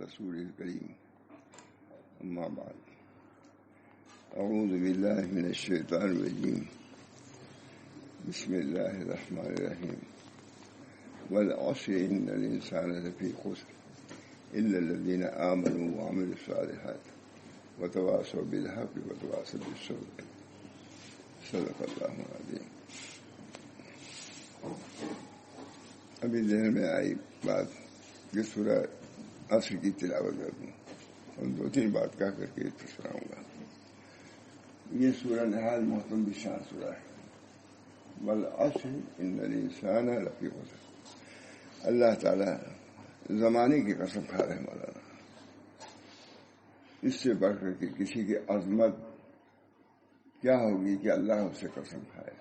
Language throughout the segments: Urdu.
رسول الكريم أما بعد أعوذ بالله من الشيطان الرجيم بسم الله الرحمن الرحيم والعصر إن الإنسان لفي خسر إلا الذين آمنوا وعملوا الصالحات وتواصوا بالحق وتواصوا بالصبر صدق اللہ العظیم. ابھی ذہن میں آئی بات کہ سورہ عصر کی تلاوت کر دوں اور 2-3 بات کہہ کر کے سناؤں گا. یہ سورہ نہایت محترم بشان سورہ ہے. والعصر ان الانسان لفی خسر. اللہ تعالیٰ زمانے کی قسم کھا رہے ہیں مولانا. اس سے بڑھ کر کے کسی کی عظمت کیا ہوگی کہ اللہ اس سے قسم کھائے.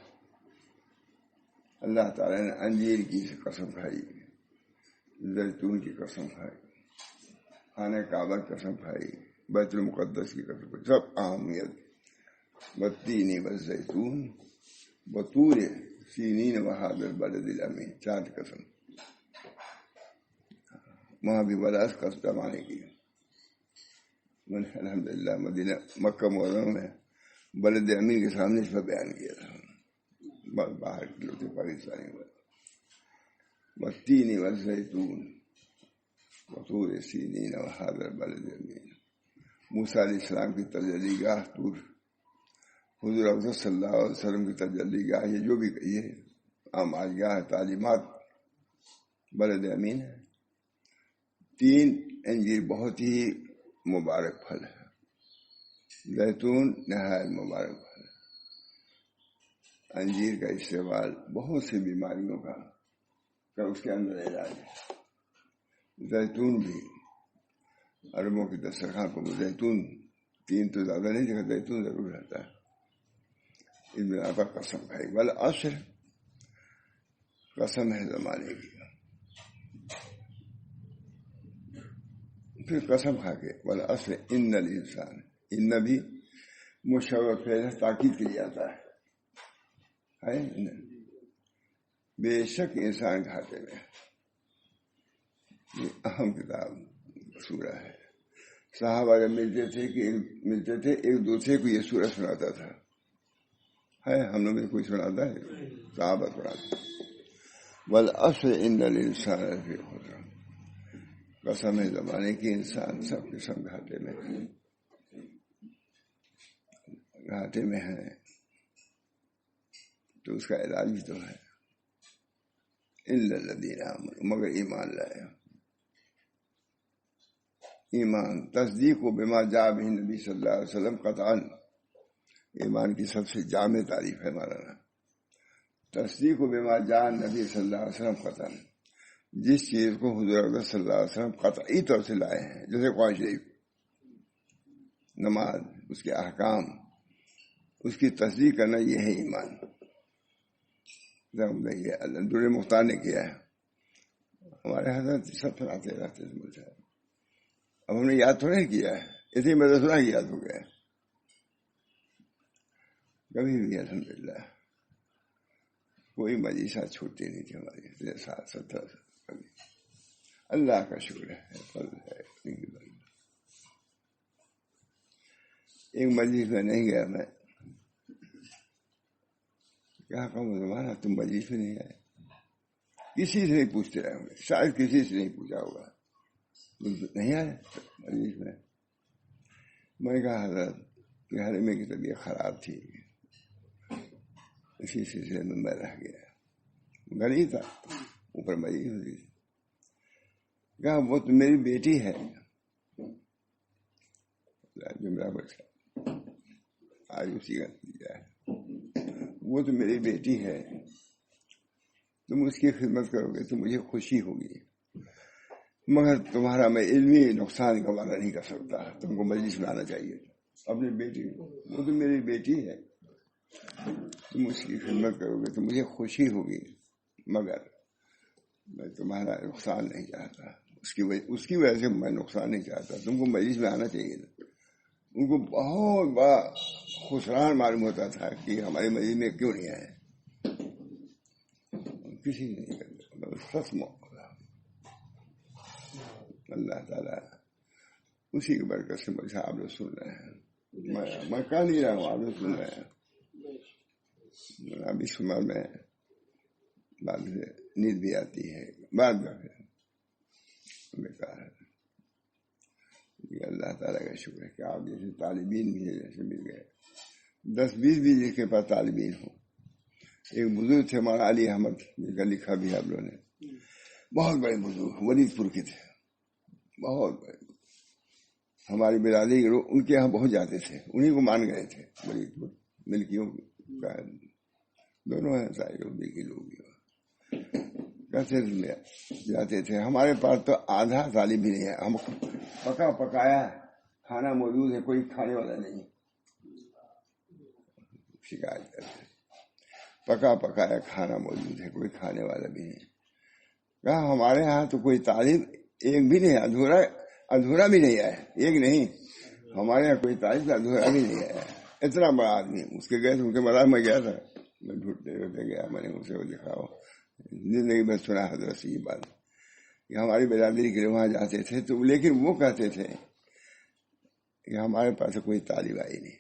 اللہ تعالیٰ نے انجیر کی قسم کھائی, زیتون کی قسم کھائی, خانہ کعبہ کی قسم کھائی, بیت المقدس کی قسم کھائی. سب اہمیت. والتین والزیتون وطور سینین وہذا البلد الامین. 4 قسم. وہاں بھی براس کا زمانے کی. الحمدللہ مدینہ مکہ معظمہ میں بلد امین کے سامنے اس پر بیان کیا تھا. باہر کے لوگ پاکستانی میں. والتین والزیتون وطور سینین وہذا البلد الامین. موسیٰ علیہ السلام کی تجلی گاہ طور, حضور افضل صلی اللہ علیہ وسلم کی تجلی گاہ, یہ جو بھی کہیے اعمال گاہ, تعلیمات, بلد امین ہے. 3 انجیر بہت ہی مبارک پھل ہے. زیتون نہایت مبارک پھل ہے. انجیر کا استعمال بہت سی بیماریوں کا اس کے اندر علاج ہے. زیتون بھی عربوں کی دسترخوان کو زیتون 3 تو زیادہ نہیں دیکھا, زیتون ضرور رہتا ہے. اس بنا پر قسم کھائی. والعصر قسم ہے زمانے کی. پھر قسم کھا کے والعصر ان الانسان, ان بھی مشوق فعل تاکید کے لیے آتا ہے. بے شک انسان گھاٹے میں. یہ اہم کتاب سورہ ہے. صحابہ جب ملتے تھے ایک دوسرے کو یہ سورہ سناتا تھا. ہم لوگ میں کوئی سناتا ہے؟ صحابہ سناتے. والعصر ان الانسان لفی خسر. قسم ہے زمانے کی انسان سب کے سب گھاٹے میں ہے. تو اس کا علاج بھی تو ہے. الا الذین آمنوا, مگر ایمان لائے. ایمان تصدیق و بما جاء به نبی صلی اللہ علیہ وسلم قطعا. ایمان کی سب سے جامع تعریف ہے مولانا. تصدیق و بما جاء نبی صلی اللہ علیہ وسلم قطعا. جس چیز کو حضور صلی اللہ علیہ وسلم قطعی طور سے لائے ہیں, جیسے قرآن شریف, نماز, اس کے احکام, اس کی تصدیق کرنا, یہ ہے ایمان. اللہ مختار نے کیا ہے. ہمارے حضرت سب سناتے رہتے ہیں. اب ہم نے یاد تھوڑا نہیں کیا ہے, اسی میں تو سنا یاد ہو گیا. کبھی بھی الحمدللہ کوئی مجلسات چھوٹتی نہیں تھی ہماری 60-70 کبھی. اللہ کا شکر ہے, فضل ہے. ایک مجلس میں نہیں گیا میں, کیا کہوں زمانہ تم مجلس میں نہیں آئے. کسی سے نہیں پوچھتے رہے ہوں گے, شاید کسی سے نہیں پوچھا ہوگا نہیں آئے مجلس میں. میں نے کہا حضرت کہ حرمے کی طبیعت خراب تھی, اسی سلسلے میں رہ گیا. گھر ہی تھا, اوپر مجلس ہوتی تھی. کہا وہ تو میری بیٹی ہے. جملہ بچا آج اسی کا نتیجہ ہے. وہ تو میری بیٹی ہے, تم اس کی خدمت کرو گے تو مجھے خوشی ہوگی, مگر تمہارا میں علمی نقصان کا وعدہ نہیں کر سکتا. تم کو مجلس میں آنا چاہیے. اپنی بیٹی کو, وہ تو میری بیٹی ہے, تم اس کی خدمت کرو گے تو مجھے خوشی ہوگی, مگر میں تمہارا نقصان نہیں چاہتا. اس کی وجہ سے میں نقصان نہیں چاہتا. تم کو مجلس میں آنا چاہیے. ان کو بہت بڑا خسران معلوم ہوتا تھا کہ ہمارے مجلس میں کیوں نہیں آئے. کسی نے نہیں کرتا. سچ موقع اللہ تعالیٰ اسی کی برکت سے مجھے آپ لوگ سن رہے ہیں. میں کہہ نہیں رہا ہوں، آپ لوگ سن رہے ہیں. ابھی صبح میں بعد میں نیند بھی آتی ہے، بعد میں بیکار ہے. یہ اللہ تعالیٰ کا شکر ہے کہ آپ جیسے طالبین بھی جیسے مل گئے، 10-20 بھی جس کے پاس طالبین ہوں. ایک بزرگ تھے مولانا علی احمد، جن کا لکھا بھی آپ لوگوں نے، بہت بڑے بزرگ، ولید پور کے تھے، بہت بڑے. ہماری برادری کے لوگ ان کے یہاں بہت جاتے تھے، انہیں کو مان گئے تھے. ولید پور ملکیوں کا دونوں ہیں، سارے لوگ ملکی لوگ بھی کیسے جاتے تھے. ہمارے پاس تو آدھا طالب بھی نہیں ہے. ہم پکا پکایا کھانا موجود ہے، کوئی کھانے والا نہیں. شکایت کرتے پکا پکایا کھانا موجود ہے، کوئی کھانے والا بھی نہیں. کہا ہمارے ہاں تو کوئی تعلیم ایک بھی نہیں، ادھورا بھی نہیں ہے. ایک نہیں، ہمارے یہاں کوئی تعلیم ادھورا بھی نہیں ہے. اتنا بڑا آدمی. اس کے گئے تھے، ان کے مدار میں گیا تھا، میں ڈھونڈتے ہوتے گیا. میں نے اسے وہ دکھاؤ، زندگی میں سنا حضرت سے یہ بات کہ ہماری برادری کے لیے وہاں جاتے تھے. تو لیکن وہ کہتے تھے کہ ہمارے پاس کوئی تعلیم آئی نہیں،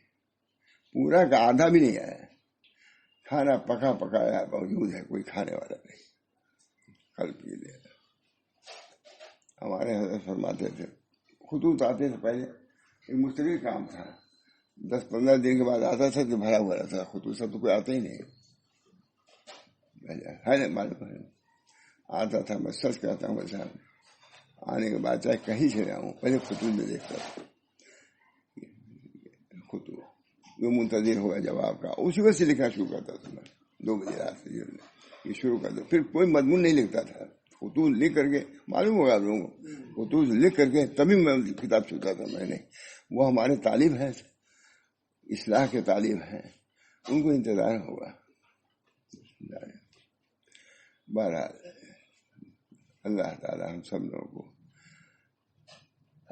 پورا کا آدھا بھی نہیں آیا. کھانا پکا پکایا موجود ہے، کوئی کھانے والا نہیں. کل پی لے. ہمارے حضرت فرماتے تھے خطوط آتے تھے پہلے، ایک مستقل کام تھا، 10-15 دن کے بعد آتا تھا تو بھرا ہوا تھا خطوط. سب تو کوئی آتا ہی نہیں ہے، معلوم ہے. آتا تھا، میں سچ کہتا ہوں ویسا آنے کے بعد چاہے کہیں سے رہا ہوں، پہلے خطوط میں دیکھتا تھا. خطوط وہ منتظر ہوگا جواب کا، اسی وقت سے لکھنا شروع کرتا تھا. میں 2 بجے رات سے یہ شروع کر دو. پھر کوئی مضمون نہیں لکھتا تھا، خطوط لکھ کر کے، معلوم ہوگا آپ لوگوں کو، خطوط لکھ کر کے تبھی میں کتاب چھوتا تھا. میں نے وہ ہمارے طالب ہیں، اصلاح کے طالب ہیں، ان کو انتظار ہوگا. بہرحال اللہ تعالیٰ ہم سب لوگوں کو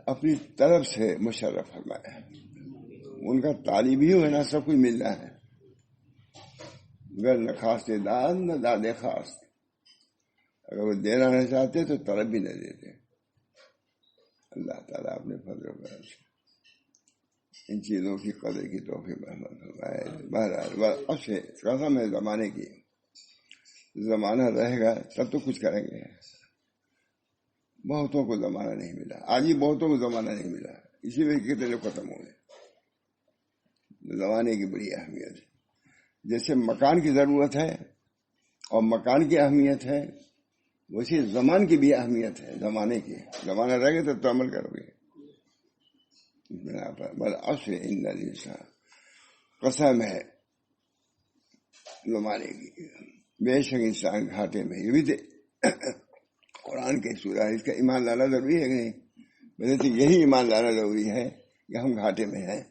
اپنی طرف سے مشرف فرمائے. ان کا طالب ہی ہے نا، سب کچھ مل رہا ہے. گر نہ خاص داد نہ دادے خاص. اگر وہ دینا نہیں چاہتے تو طلب بھی نہ دیتے. اللہ تعالیٰ اپنے فضل و کرم سے ان چیزوں کی قدر کی توفیق رحمت فرمائے. بہرحال اب سے قسم ہے زمانے کی، زمانہ رہے گا تب تو کچھ کریں گے. بہتوں کو زمانہ نہیں ملا، آج ہی بہتوں کو زمانہ نہیں ملا، اسی میں کتنے لوگ ختم ہو گئے. زمانے کی بڑی اہمیت ہے. جیسے مکان کی ضرورت ہے اور مکان کی اہمیت ہے، ویسے زمان کی بھی اہمیت ہے. زمانے کی، زمانہ رہ گا تو عمل کرو گے. بالعصر ان الانسان، قسم ہے زمانے کی، بے شک انسان گھاٹے میں. یہ بھی قرآن کے سورہ ہے، اس کا ایمان لانا ضروری ہے کہ نہیں؟ ویسے تو یہی ایمان لانا ضروری ہے کہ ہم گھاٹے میں ہیں.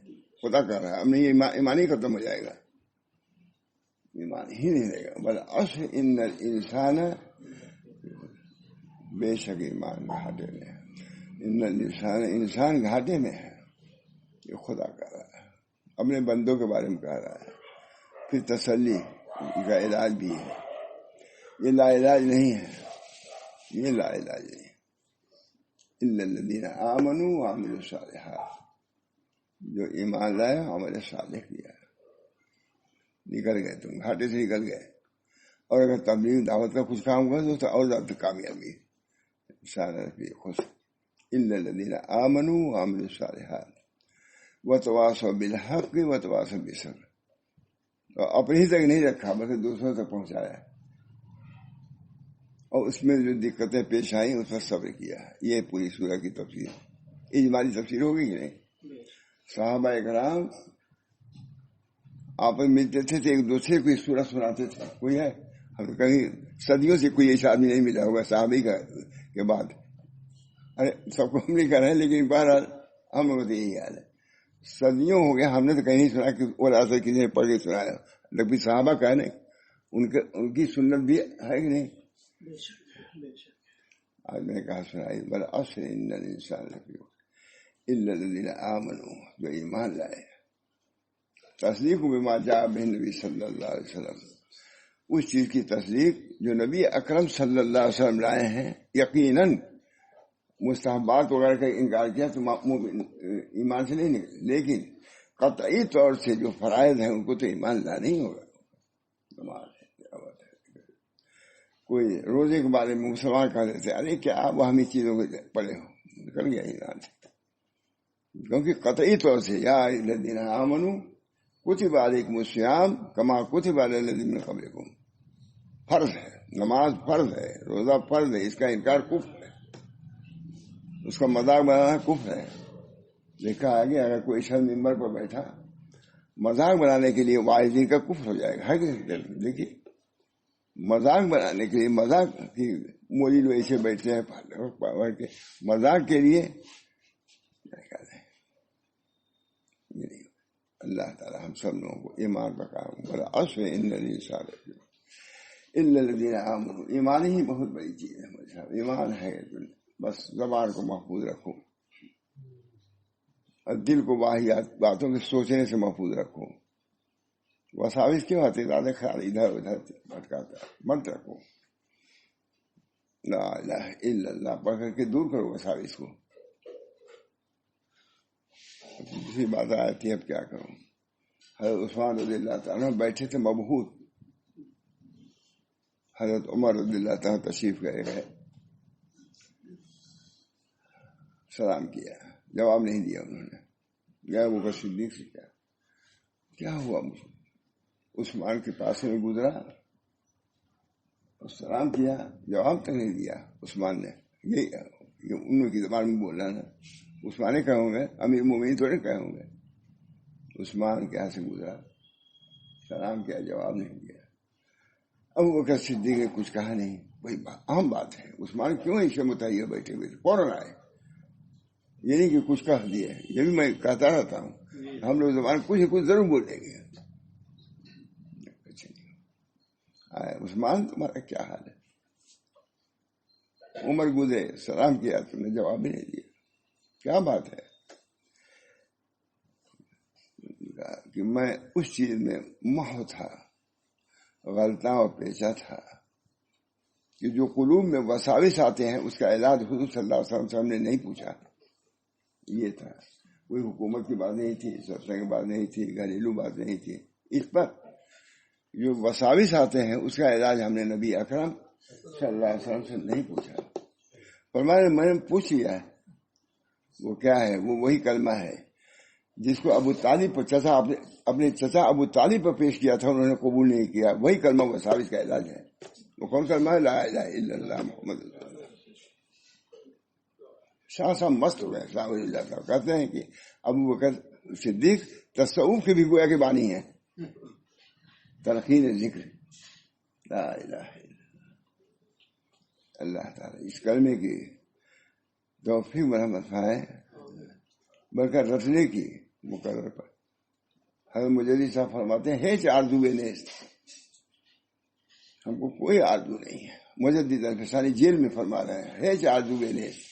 خدا کر رہا ہے، اب نہیں ایمان ہی ختم ہو جائے گا، ایمان ہی نہیں رہے گا. بالعصر ان الانسان، بے شک ایمان گھاٹے میں ہے. ان الانسان، انسان گھاٹے میں ہے. یہ خدا کہہ رہا ہے، اپنے بندوں کے بارے میں کہہ رہا ہے. پھر تسلی کا علاج بھی ہے. یہ لا علاج نہیں ہے، یہ لا علاج نہیں. الا الذین آمنوا وعملوا الصالحات، جو ایمان لائے عمل صالح کیا، نکل گئے، تم گھاٹے سے نکل گئے. اور اگر تبلیغ دعوت کا کچھ کام کرو تو اور زیادہ کامیابی خوش. الا الذین آمنوا وعملوا الصالحات وتواصوا بالحق وتواصوا بالصبر. تو اپنے ہی تک نہیں رکھا بلکہ دوسروں تک پہنچایا، اور اس میں جو دقتیں پیش آئیں اس پر صبر کیا. یہ پوری سورہ کی تفسیر، اجمالی تفسیر ہوگی کہ نہیں؟ صحابہ کرام آپس ملتے تھے تو ایک دوسرے کو سورہ سناتے تھے. کوئی ہے ہم کہیں صدیوں سے کوئی ایسا آدمی نہیں ملا ہوگا صحابی کے بعد. ارے سب کو ہم نہیں کر رہے ہیں، لیکن بہرحال ہم لوگوں سے یہی حال ہے. صدیوں ہو گیا، ہم نے تو کہیں نہیں سنا کہ وہ راستہ کسی نے پڑھ کے سنایا. لیکن صحابہ کا ہے نہیں، ان کی سنت بھی ہے کہ نہیں؟ آج میں نے کہا سنائی. بالعصر ان الانسان لفی خسر الا الذین آمنوا، جو ایمان لائے. تصدیق بما جاء به نبی صلی اللہ علیہ وسلم، اس چیز کی تصدیق جو نبی اکرم صلی اللہ علیہ وسلم لائے ہیں. یقیناً مستحبات وغیرہ کا انکار کیا تو ایمان سے نہیں نکلے، لیکن قطعی طور سے جو فرائض ہیں ان کو تو ایمان لا نہیں ہوگا. نماز ہے، کوئی روزے کے بارے میں مسلمان کہہ دیتے ارے کیا آپ ہمیں چیزوں کو پڑے ہو، نکل گیا ایمان سے. کیونکہ قطعی طور سے یا الذین آمنوا کتب علیکم الصیام کما کتب علی الذین من قبلکم، فرض ہے، نماز فرض ہے، روزہ فرض ہے، اس کا انکار کفر ہے، اس کا مذاق بنانا کفر ہے. دیکھا آگے اگر کوئی شخص ممبر پر بیٹھا مذاق بنانے کے لیے واعظین کا کفر ہو جائے گا. دیکھیے مذاق بنانے کے لیے، مذاق کی مولی لوگ ایسے بیٹھتے ہیں مذاق کے لیے. اللہ تعالی ہم سب لوگوں کو ایمان بقا ایمان ہی بہت بڑی چیز ہے. ایمان ہے بس زبان کو محفوظ رکھو اور دل کو واہیات باتوں کے سوچنے سے محفوظ رکھو. وساوس کیوں آتے زیادہ خیال ادھر ادھر بھٹکاتا مت رکھو. لا الہ الا اللہ پڑھ کر کے دور کرو وساوس کو. دوسری بات آتی ہے اب کیا کروں. حضرت عثمان رضی اللہ تعالیٰ بیٹھے تھے مبہوت، حضرت عمر رضی اللہ تعالیٰ تشریف گئے، سلام کیا، جواب نہیں دیا انہوں نے. گیا ابو بکر صدیق سے کیا ہوا مجھے. عثمان کے پاس میں گزرا اور سلام کیا، جواب تک نہیں دیا. عثمان نے یہ انہوں کی زبان میں بولا نا، عثمان کہے ہوں گے، امیر مومنین تھوڑے کہے ہوں گے. عثمان کے یہاں سے گزرا، سلام کیا، جواب نہیں دیا. ابو بکر صدیق نے کچھ کہا نہیں. وہی عام بات ہے، عثمان کیوں ایسے متحیر بیٹھے ہوئے تھے، فوراً آئے. یہ نہیں کہ کچھ کہہ دیا، یہ بھی میں کہتا رہتا ہوں ہم لوگ زبان کچھ نہ کچھ ضرور بولیں گے. آئے عثمان تمہارا کیا حال ہے. عمر گزرے، سلام کیا، تم نے جواب بھی نہیں دیا، کیا بات ہے. کہ میں اس چیز میں محو تھا، غلطاں اور پیچا تھا کہ جو قلوب میں وساوس آتے ہیں اس کا علاج حضور صلی اللہ علیہ وسلم نے نہیں پوچھا. یہ تھا، کوئی حکومت کی بات نہیں تھی، سلطنت کی بات نہیں تھی، گھریلو بات نہیں تھی. اس پر جو وساوس آتے ہیں اس کا علاج ہم نے نبی اکرم صلی اللہ علیہ وسلم سے نہیں پوچھا. فرمایا میں نے پوچھ لیا ہے. وہ کیا ہے؟ وہ وہی کلمہ ہے جس کو ابو طالب پر اپنے چچا ابو طالب پر پیش کیا تھا، انہوں نے قبول نہیں کیا. وہی کلمہ وساوس کا علاج ہے. وہ کون کلمہ ہے؟ لا الہ الا اللہ محمد رسول اللہ. شاہ صاحب مست ہو گئے صاحب اللہ صاحب، کہتے ہیں کہ ابو بکر صدیق تصوف کے بھی گویا کے بانی ہیں. تلقین ذکر لا الہ الا اللہ تعالی اس کلمے کی توفیق مرحمت فرمائے، بلکہ رٹنے کی مقرر پر. حضرت مجدد صاحب فرماتے ہیں ہیچ آرزو نیست، ہم کو کوئی آرزو نہیں ہے. مجدد الفسانی جیل میں فرما رہے ہیں ہیچ آرزو نیست،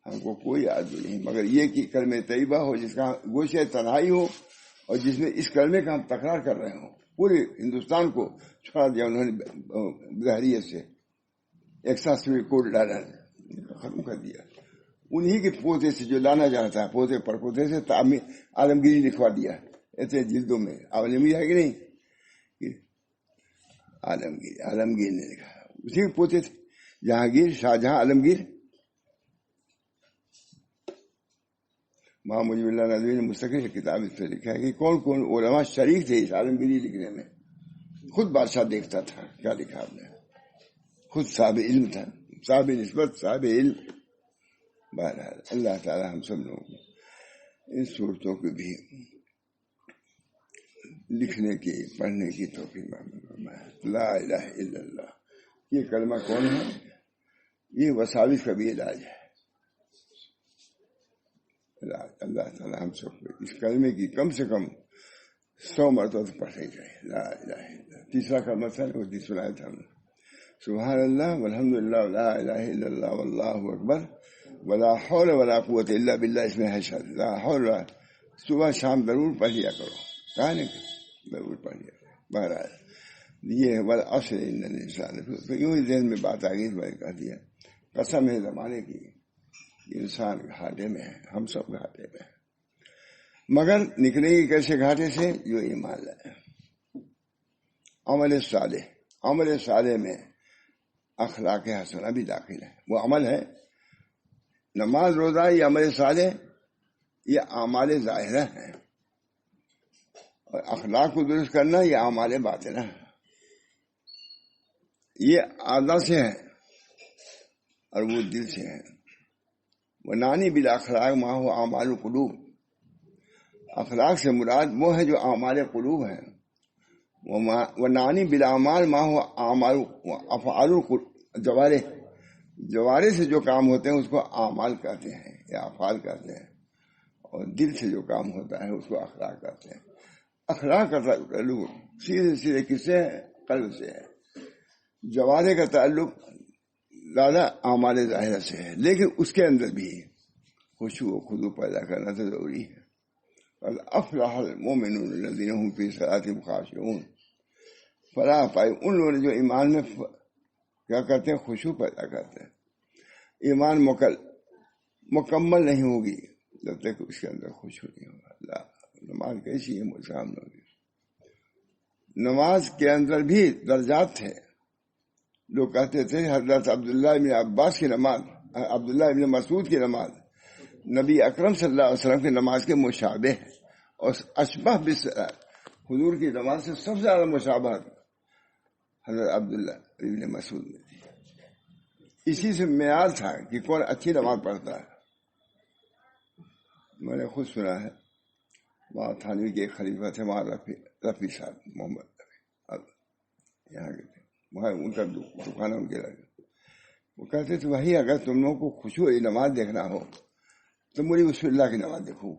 ہم کو کوئی آرزو نہیں مگر یہ کہ کلمہ طیبہ ہو جس کا گوشہ تنہائی ہو اور جس میں اس کلمے کا ہم تکرار کر رہے ہوں. پورے ہندوستان کو چھوڑا دیا انہوں نے ظاہریت سے، ایک ساتھ کوڈ ڈالا، ختم کر دیا. انہی کے پوتے سے جو لانا جاتا ہے، پوتے پر پوتے سے عالمگیری لکھوا دیا ایسے جلدوں میں. عالمگیر ہے کہ نہیں؟ عالمگیر نے لکھا، اسی کے پوتے تھے جہانگیر، شاہجہاں، عالمگیر. ماں مجیب اللہ ندوی نے مستقل کتاب اس پہ لکھا ہے کہ کون کون علماء شریک تھے اس عالمگیری لکھنے میں. خود بادشاہ دیکھتا تھا کیا لکھا آپ نے، خود صاحب علم تھا، صاحب نسبت، صاحب علم. بہرحال اللہ تعالی ہم سب لوگوں کو ان صورتوں کو بھی لکھنے کی، پڑھنے کی توفیق فرمائے. لا الہ الا اللہ یہ کلمہ کون ہے؟ یہ وساوس کا بھی علاج ہے. اللہ تعالی ہم سب کو اس کلمے کی کم سے کم 100 مرتبہ پڑھنے چاہیے. لا الہ الا اللہ. تیسرا کلمہ تھا وہ سنایا تھا ہم نے، سبحان اللہ والحمد للہ لا الہ الا اللہ واللہ اکبر ولا حول ولا قوت الا باللہ. اس میں ہے شاید لا حول. صبح شام ضرور پڑھ لیا کرو، کہا نہیں کہ ضرور پڑھ لیا کرو. بہرحال یہ والعصر ان الانسان، یوں ہی ذہن میں بات آ گئی، میں کہہ دیا قسم ہے زمانے کی انسان گھاٹے میں ہے، ہم سب گھاٹے میں ہیں، مگر نکلے گی کیسے گھاٹے سے؟ جو ایمان لائے. عمل صالح میں اخلاق حسنہ بھی داخل ہے. وہ عمل ہے، نماز روزہ یہ عمل صالح، یہ اعمال ظاہرہ ہیں، اور اخلاق کو درست کرنا یہ اعمال باطنہ ہے. یہ اعضاء سے ہے اور وہ دل سے ہے. وہ نانی بالاخلاق ما هو اعمال القلوب، اخلاق سے مراد وہ ہے جو اعمال قلوب ہیں. وہ نانی بالاعمال ما هو اعمال افعال الجوارح، جوارح سے جو کام ہوتے ہیں اس کو اعمال کہتے ہیں یا افعال کہتے ہیں، اور دل سے جو کام ہوتا ہے اس کو اخلاق کہتے ہیں. اخلاق کا تعلق سیدھے سیدھے کس سے ہے؟ قلب سے ہے. جوارح کا تعلق زیادہ اعمال ظاہرہ سے ہے، لیکن اس کے اندر بھی خشوع و خضوع پیدا کرنا تو ضروری ہے. افلاح المؤمنون الذین هم فی صلاتهم خاشعون، فلاح پائے ان لوگوں نے جو ایمان میں کیا کرتے ہیں؟ خشوع پیدا کرتے ہیں. ایمان مکمل نہیں ہوگی جب تک اس کے اندر خشوع نہیں ہوگا. اللہ نماز کیسی ہے مجھ سامنے ہوگی. نماز کے اندر بھی درجات تھے. لوگ کہتے تھے حضرت عبداللہ بن عباس کی نماز، عبداللہ بن مسعود کی نماز نبی اکرم صلی اللہ علیہ وسلم کی نماز کے مشابہ ہے، اور اشبہ بالصلاۃ، حضور کی نماز سے سب سے زیادہ مشابہت حضرت عبداللہ بن مسعود میں تھی. اسی سے معیار تھا کہ کون اچھی نماز پڑھتا ہے. میں نے خود سنا ہے، وہاں تھانوی کے ایک خلیفہ تھے، وہاں رفیع صاحب محمد رفیع، یہاں کے تھے، وہاں ان کا دکان ان کے لگے. وہ کہتے تھے وہی اگر تم لوگوں کو خشوع نماز دیکھنا ہو تو مولی وسیع اللہ کی نماز دیکھو.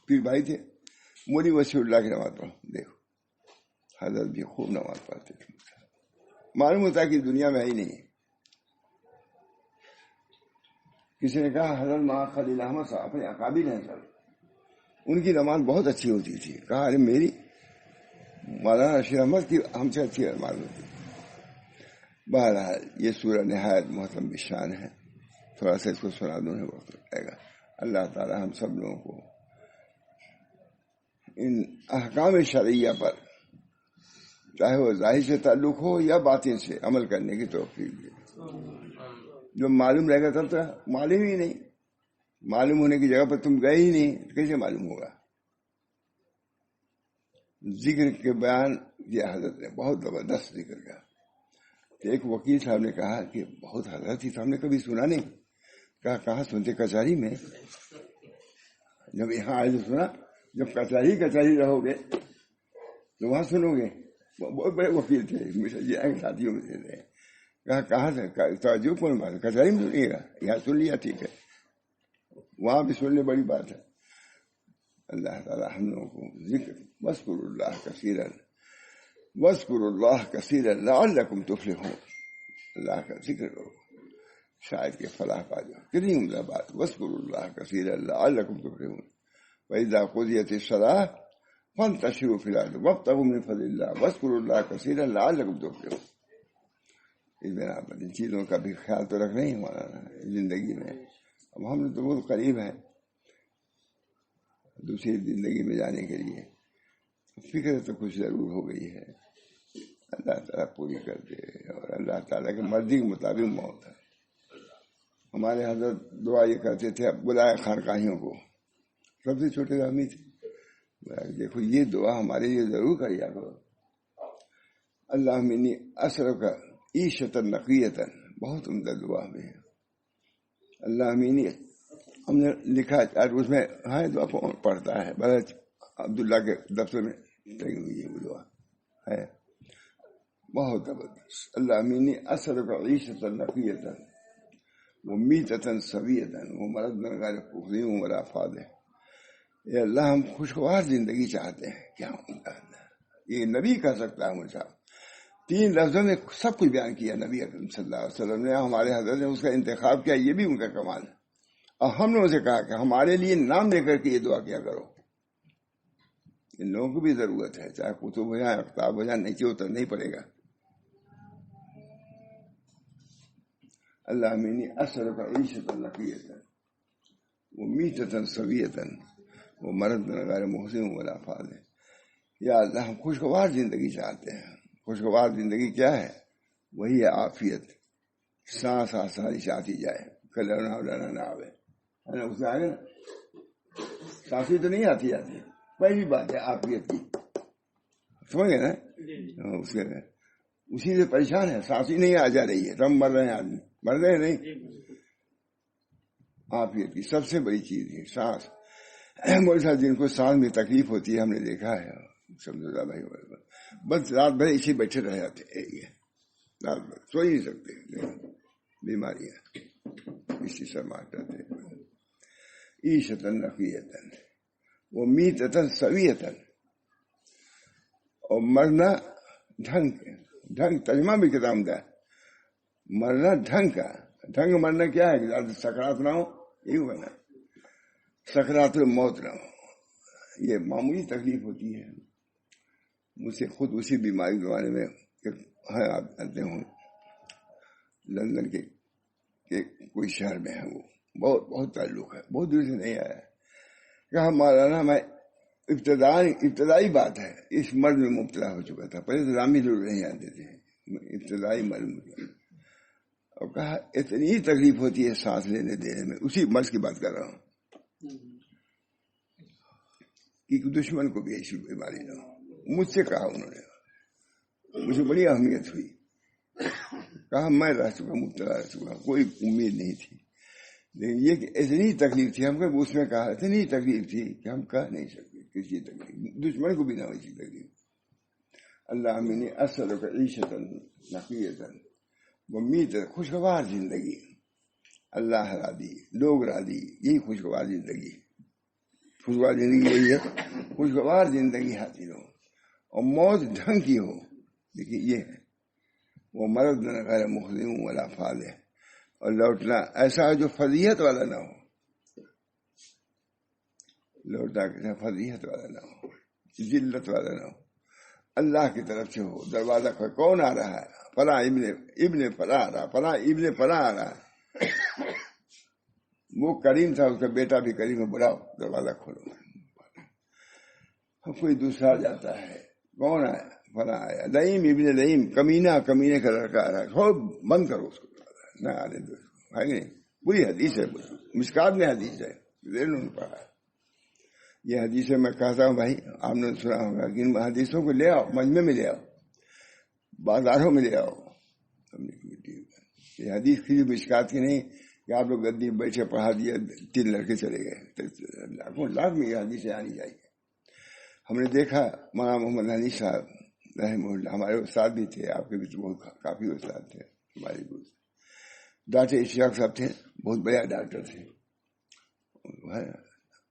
پیر بھائی تھے، مولی وسیع اللہ کی نماز پڑھو دیکھو. حضرت بھی خوب نماز پڑھتے تھے. معلوم ہوتا ہے کہ دنیا میں ہی نہیں. کسی نے کہا حضرت ماں خلیل احمد صاحب اپنے اکابر ہیں سر، ان کی نماز بہت اچھی ہوتی تھی. کہا ارے میری مولانا رشید احمد کی ہم سے اچھی نماز ہوتی. بہرحال یہ سورہ نہایت محترم بشان ہے، تھوڑا سا اس کو سنا دوں وقت لگے گا. اللہ تعالی ہم سب لوگوں کو ان احکام شرعیہ پر چاہے وہ ظاہر سے تعلق ہو یا باطن سے عمل کرنے کی توفیق دے. جو معلوم رہے گا تب تو معلوم ہی نہیں، معلوم ہونے کی جگہ پر تم گئے ہی نہیں، کیسے معلوم ہوگا؟ ذکر کے بیان کیا حضرت نے، بہت زبردست ذکر کا. ایک وکیل صاحب نے کہا کہ بہت حضرت ہی ہم نے کبھی سنا نہیں. کہا سنتے کچہری میں؟ جب یہاں آئے تو سنا، جب کچہری رہو گے تو وہاں سنو گے. بہت بڑے وکیل تھے، ساتھیوں میں تھے. کہاں سے توجہ کون بات ہے؟ کچہری میں سنیے گا، یہاں سن لیا ٹھیک ہے، وہاں بھی سننے بڑی بات ہے. اللہ تعالی ہم لوگوں کو ذکر واذکروا اللہ کثیرا لعلکم تفلحون، اللہ کا ذکر کرو شاید کہ فلاح پا جاؤ. کتنی عمدہ بات. واذکروا اللہ کثیرا لعلکم تفلحون وَإِذَا قُضِيَتِ الصَّلَاةُ فَانتَشِرُوا فِي الْأَرْضِ وَابْتَغُوا مِن فَضْلِ اللَّهِ وَاذْكُرُوا اللَّهَ كَثِيرًا لَعَلَّكُمْ تُفْلِحُونَ. اس بنا پر ان چیزوں کا بھی خیال تو رکھنا ہی ہمارا زندگی میں. اب ہم تو بہت قریب ہیں دوسری زندگی میں جانے کے لیے. فکر تو کچھ ضرور ہو گئی ہے، اللہ تعالیٰ پوری کر دے، اور اللہ تعالیٰ کی مرضی کے مطابق موت ہے. ہمارے حضرت دعا یہ کرتے تھے، اب بلائے خانقاہیوں کو، سب سے چھوٹے آدمی تھے. دیکھو یہ دعا ہمارے لیے ضرور کریا کرو. اللہ منی اسرک عیشتا نقیتا، بہت عمدہ دعا میں ہے. اللہ منی، ہم نے لکھا اس میں ہاں دعا کون پڑھتا ہے، بس عبداللہ کے دفتر میں لگی ہوئی ہے وہ دعا ہے، بہت زبردست. اللہ منی اسرک عیشتا نقیتا ومیتتا سویتا ومرضا غیر مخزٍ ولا فاضح. اے اللہ ہم خوشگوار زندگی چاہتے ہیں. کیا عمدہ ہے، یہ نبی کہہ سکتا ہے مجھے. 3 لفظوں میں سب کچھ بیان کیا نبی اکرم صلی اللہ علیہ وسلم نے. ہمارے حضرت نے اس کا انتخاب کیا، یہ بھی ان کا کمال ہے. اور ہم نے اسے کہا کہ ہمارے لیے نام لے کر کے یہ دعا کیا کرو. ان لوگوں کو بھی ضرورت ہے، چاہے کتب ہو جائے اختاب ہو جائے، نیچے اترنا ہی پڑے گا. اللہ منی اسرک عیشتا نقیتا وہ میتتن سویتن وہ مرد غیر محسن ولا فاضل. یا اللہ ہم خوشگوار زندگی چاہتے ہیں. خوشگوار زندگی کیا ہے؟ وہی ہے عافیت. سانس آسانی سے آتی جائے, کلرنا ولرنا نہ آوے, ہے نا. اس میں آگے سانسی تو نہیں آتی پہلی بات ہے عافیت کی, سمجھ گئے نا. اس کے اسی سے پریشان ہے, سانسی نہیں آ جا رہی ہے تو ہم مر رہے ہیں, آدمی مر رہے ہیں نہیں. عافیت کی سب سے بڑی چیز ہے سانس. بہت سارے جن کو سانس میں تکلیف ہوتی ہے ہم نے دیکھا ہے, سمجھو بھائی, بس رات بھر اسی بیٹھے رہ جاتے ہیں, رات بھر سو ہی نہیں سکتے, بیماریاں اسی سے مارتے ہیں. ایشتن رفیتن وہ میتتن سویتن, اور مرنا ڈھنگ ترجمہ بھی کتاب کا ہے. مرنا ڈھنگ کا, ڈھنگ مرنا کیا ہے کہ سکرات نہ ہو, یہ ہونا سکرات موت نہ ہو. یہ معمولی تکلیف ہوتی ہے. مجھ سے خود اسی بیماری کے بارے میں آپ جانتے ہوں, لندن کے کوئی شہر میں ہے, وہ بہت تعلق ہے, بہت دور سے نہیں آیا ہے. کہا مولانا میں ابتدائی بات ہے, اس مرض میں مبتلا ہو چکا تھا, پہلے تو رامی ضرور نہیں آتے تھے, ابتدائی مرض میں. اور کہا اتنی تکلیف ہوتی ہے سانس لینے دینے میں, اسی مرض کی بات کر رہا ہوں, کہ دشمن کو بھی ایسی بیماری نہ ہو. مجھ سے کہا انہوں نے, مجھے بڑی اہمیت ہوئی. کہا میں رہ چکا, مبتلا رہ چکا, کوئی امید نہیں تھی, لیکن یہ کہ اتنی تکلیف تھی, ہم کو اس میں کہا اتنی تکلیف تھی کہ ہم کہہ نہیں سکتے کسی تکلیف, دشمن کو بھی نہ ہوئی تکلیف. اللہ میں نے اصل کا عیشتن نقیتن وہ میت خوشگوار زندگی, اللہ راضی لوگ راضی, یہی خوشگوار زندگی. خوشگوار زندگی یہی ہے, خوشگوار زندگی حاصل ہو اور موت ڈھنگ کی ہو. دیکھیے یہ ہے وہ مرد غیر مخزن ولا فاضل, اور لوٹنا ایسا جو فضیحت والا نہ ہو, لوٹنا کیسا فضیحت والا نہ ہو, ذلت والا نہ ہو, اللہ کی طرف سے ہو. دروازہ کون آ رہا ہے؟ فلاں ابن فلاں آ رہا, فلاں ابن فلاں آ رہا ہے. وہ کریم تھا, اس کا بیٹا بھی کریم ہے, بلاؤ دروازہ کھولو. کوئی دوسرا جاتا ہے, کون آیا؟ فلاں آیا, لئیم ابن لئیم, کمینے کا لڑکا آ رہا ہے, بند کرو اس کو, نہ آنے دو اس کو. ہے نہیں, پوری حدیث ہے, مشکات میں حدیث ہے, پڑھا. یہ حدیث میں کہتا ہوں بھائی, آپ نے سنا ہوگا کہ ان حدیثوں کو لے آؤ, مجمع میں لے آؤ, بازاروں میں لے آؤ. یہ حدیث کی مشکات کی نہیں کہ آپ لوگ گدی بیٹھے پڑھا دیا, 3 لڑکے چلے گئے. لاکھ میں یہ حدیثیں آنی چاہیے. ہم نے دیکھا مولانا محمد حنیف صاحب رحمہ اللہ, ہمارے استاد بھی تھے, آپ کے بھی بہت کافی استاد تھے ہمارے دوست. ڈاکٹر اشفاق صاحب تھے, بہت بڑے ڈاکٹر تھے,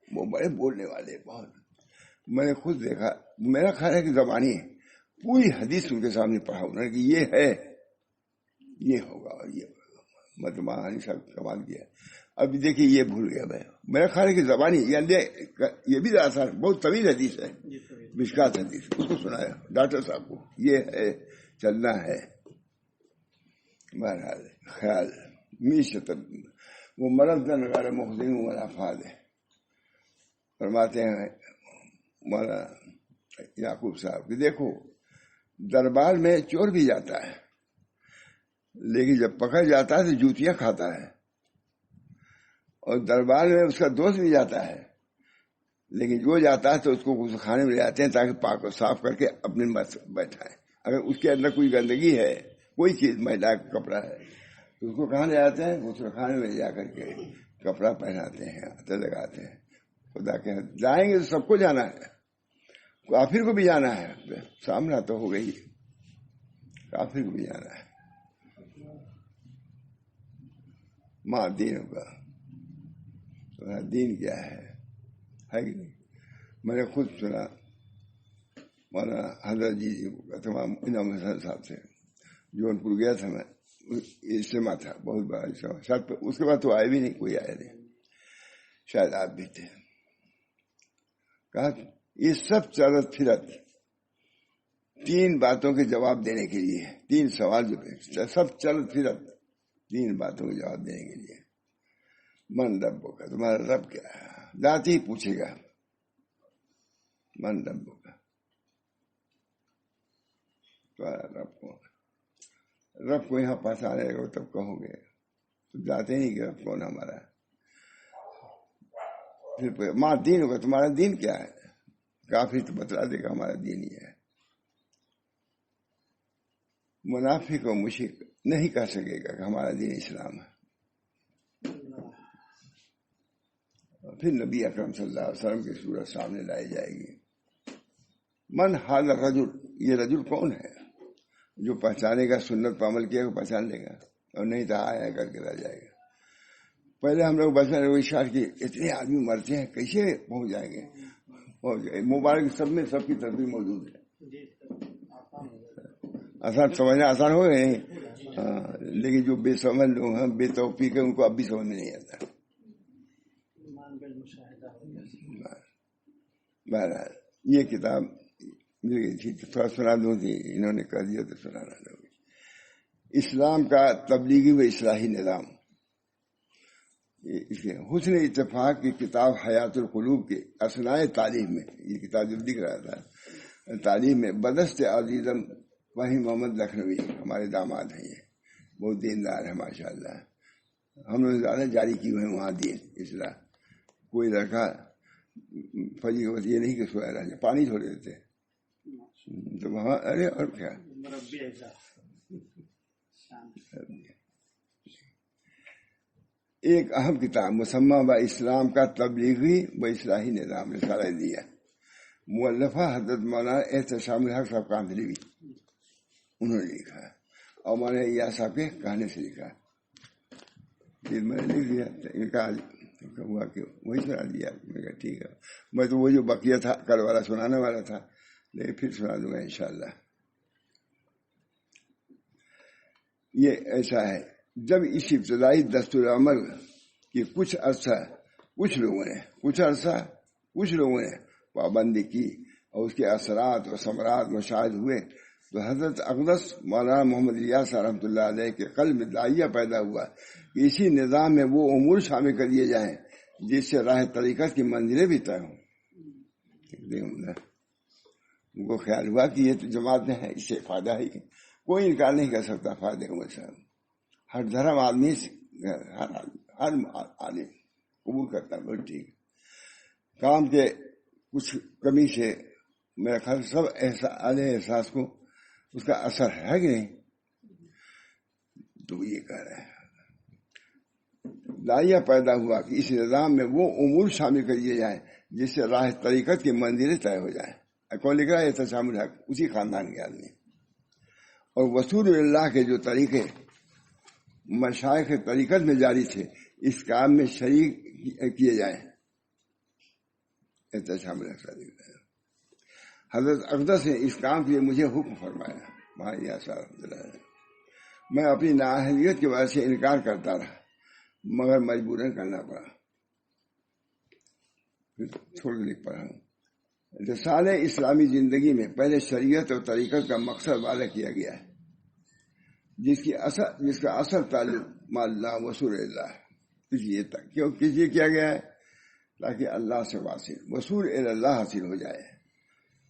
وہ بڑے بولنے والے بہت. میں نے خود دیکھا, میرا خیال ہے کہ زبانی پوری حدیث ان کے سامنے پڑھا انہوں نے کہ یہ ہے, یہ ہوگا اور یہ ہوگا. مطلب مہانی صاحب کمال کیا. ابھی دیکھیے یہ بھول گیا میں, میرا خیال ہے کہ زبانی یہ بھی آسان, بہت طویل حدیث ہے, مشکات حدیث, اس کو سنایا ڈاکٹر صاحب کو, یہ ہے چلنا ہے. بہرحال خیال میشت وہ مرد غیر مخزن ولا فاضل. فرماتے ہیں مولانا یعقوب صاحب کہ دیکھو دربار میں چور بھی جاتا ہے, لیکن جب پکڑ جاتا ہے تو جوتیاں کھاتا ہے, اور دربار میں اس کا دوست بھی جاتا ہے, لیکن جو جاتا ہے تو اس کو کھانے میں لے جاتے ہیں تاکہ پاک و صاف کر کے اپنے بیٹھائے. اگر اس کے اندر کوئی گندگی ہے, کوئی چیز میلا کا کپڑا ہے, تو اس کو کہاں لے جاتے ہیں؟ اس کو کھانے میں لے جا کر کے کپڑا پہناتے ہیں, عطر لگاتے ہیں. خدا کہ جائیں گے تو سب کو جانا ہے, کافر کو بھی جانا ہے, سامنا تو ہو گئی, کافر کو بھی جانا ہے. ماں دین کا دین کیا ہے کہ نہیں. میں نے خود سنا مولانا حضرت جی کو, تمام انعام حسن صاحب سے, جون پور گیا تھا میں, اجتماع تھا, بہت بڑا اجتماع. شاید اس کے بعد تو آئے بھی نہیں, کوئی آئے نہیں, شاید آپ بھی تھے. کہا یہ سب چلت پھرت 3 باتوں کے جواب دینے کے لیے, 3 سوال جو سب چلت پھرت 3 باتوں کے جواب دینے کے لیے. من ربو کا، تمہارا رب کیا ہے؟ ذات ہی پوچھے گا من ربو کا، تمہارا رب کون؟ رب کو یہاں پہچانے گا تب کہو گے، تو جاتے نہیں کہ رب کون ہمارا. پھر ماں دین ہوگا، تمہارا دین کیا ہے؟ کافی تو بتلا دے گا ہمارا دین ہی ہے. منافق و مشرک نہیں کہہ سکے گا کہ ہمارا دین اسلام ہے. پھر نبی اکرم صلی اللہ علیہ وسلم کی صورت سامنے لائی جائے گی. من حاضر رجل، یہ رجل کون ہے جو پہچانے گا، سنت پر عمل کیا پہچان لے گا، اور نہیں تو آیا کر کے رہ جائے گا. پہلے ہم لوگ بچنے اشار کی اتنے آدمی مرتے ہیں کیسے پہنچ جائیں گے؟ پہنچ جائے. مبارک سب میں سب کی تصویر موجود ہے. آسان سمجھنا آسان ہو گئے، لیکن جو بے سمجھ لوگ ہیں، بے توفیق ہے، ان کو اب بھی سمجھ میں نہیں آتا. بہرحال یہ کتاب مل گئی تھی تو تھوڑا سنا دوں تھی، انہوں نے کہہ دیا تو سنانا لوگ. اسلام کا تبلیغی و اصلاحی نظام. حسن اتفاق کی کتاب حیات القلوب کے اثناء تعلیم میں، یہ کتاب جو دکھ رہا تھا تعلیم میں، بدست عزیزم وحیم محمد لکھنوی ہمارے داماد ہیں، یہ بہت دیندار ہے ماشاء اللہ. ہم نے زیادہ جاری کی ہوئے وہاں دین اصلاح. کوئی لڑکا فجی کو یہ نہیں کہ سویا رہ جائے، پانی چھوڑ دیتے تو وہاں. ارے اور کیا، ایک اہم کتاب مسمہ با اسلام کا تبلیغی و اصلاحی نظام رسالہ دیا، مؤلفہ حضرت مولانا احتشام الحق صاحب کاندھلوی انہوں نے لکھا ہے، اور مولانا یا صاحب کے کہنے سے لکھا ہے. میں نے لکھ دیا ہوا کہ وہی سنا دیا. میں کہا ٹھیک ہے، میں تو وہ جو بقیہ تھا کل والا سنانے والا تھا، لیکن پھر سنا دوں گا انشاءاللہ. یہ ایسا ہے، جب اس ابتدائی دستور عمل کی کچھ لوگوں نے پابندی کی اور اس کے اثرات و ثمرات مشاہد ہوئے، تو حضرت اقدس مولانا محمد الیاس رحمۃ اللہ علیہ کے قلب میں داعیہ پیدا ہوا کہ اسی نظام میں وہ امور شامل کر دیے جائیں جس سے راہ طریقت کی منزلیں بھی طے ہوں. ان کو خیال ہوا کہ یہ تو جماعت میں ہے، اس سے فائدہ ہے، کوئی انکار نہیں کر سکتا فائدے کا مسئلہ. ہر دھرم آدمی ہر عالم قبول کرتا ہے، بہت ٹھیک. کام کے کچھ کمی سے میرا خیال سب احساس کو اس کا اثر ہے کہ نہیں. تو یہ کہہ رہے ہیں داعیہ پیدا ہوا کہ اس نظام میں وہ امور شامل کر دیے جائیں جس سے راہ طریقت کی منزلیں طے ہو جائیں. کون لکھ رہا ہے؟ احتشام الحق، اسی خاندان کے آدمی. اور وصول اللہ کے جو طریقے مشائخ طریقت میں جاری تھے اس کام میں شریک کیے جائیں. احتشام الحق حضرت اقدس نے اس کام کے لیے مجھے حکم فرمایا. میں اپنی نااہلیت کی وجہ سے انکار کرتا رہا، مگر مجبوراً کرنا پڑا، پھر چھوڑ کے لکھ پڑا ہوں. رسالہ اسلامی زندگی میں پہلے شریعت اور طریقت کا مقصد واضح کیا گیا ہے، جس کا اصل تعلق مع اللہ وصول اللہ کس لیے کیا گیا ہے؟ تاکہ اللہ سے وصول اللہ حاصل ہو جائے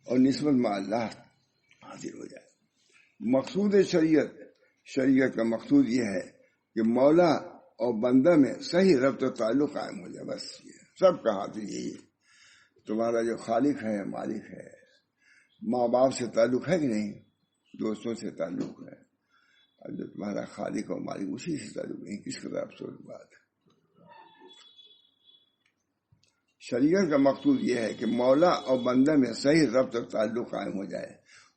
اور نسبت مع اللہ حاصل ہو جائے. مقصود شریعت کا مقصود یہ ہے کہ مولا اور بندہ میں صحیح ربط و تعلق قائم ہو جائے. بس یہ سب کا حاصل یہی ہے. تمہارا جو خالق ہے، مالک ہے، ماں باپ سے تعلق ہے کہ نہیں؟ دوستوں سے تعلق ہے. اور جو تمہارا خالق اور مالک اسی سے تعلق نہیں، کس قدر افسوس بات ہے. شریعت کا مقصود یہ ہے کہ مولا اور بندہ میں صحیح ربط اور تعلق قائم ہو جائے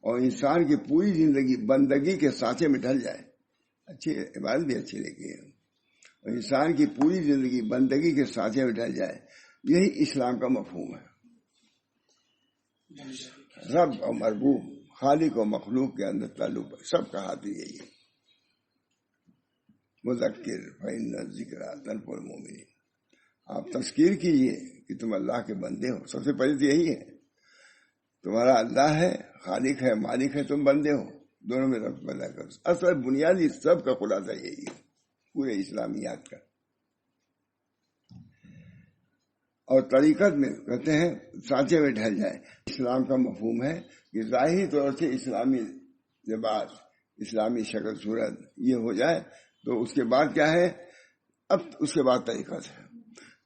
اور انسان کی پوری زندگی بندگی کے سانچے میں ڈھل جائے. اچھی عبادت بھی اچھی لگی ہے، اور انسان کی پوری زندگی بندگی کے سانچے میں ڈھل جائے. یہی اسلام کا مفہوم ہے. رب اور مربوب، خالق اور مخلوق کے اندر تعلق سب کا حاصل یہی ہے. مذکر فإن الذکر تنفع المؤمنین. آپ تذکیر کیجئے کہ تم اللہ کے بندے ہو. سب سے پہلے تو یہی ہے، تمہارا اللہ ہے، خالق ہے، مالک ہے، تم بندے ہو، دونوں میں ربط پیدا کرو. اصل بنیادی سب کا خلاصہ یہی ہے پورے اسلامیات کا. اور طریقت میں کہتے ہیں سانچے میں ڈھل جائے. اسلام کا مفہوم ہے کہ ظاہری طور سے اسلامی لباس، اسلامی شکل صورت یہ ہو جائے تو اس کے بعد کیا ہے؟ اب اس کے بعد طریقت ہے.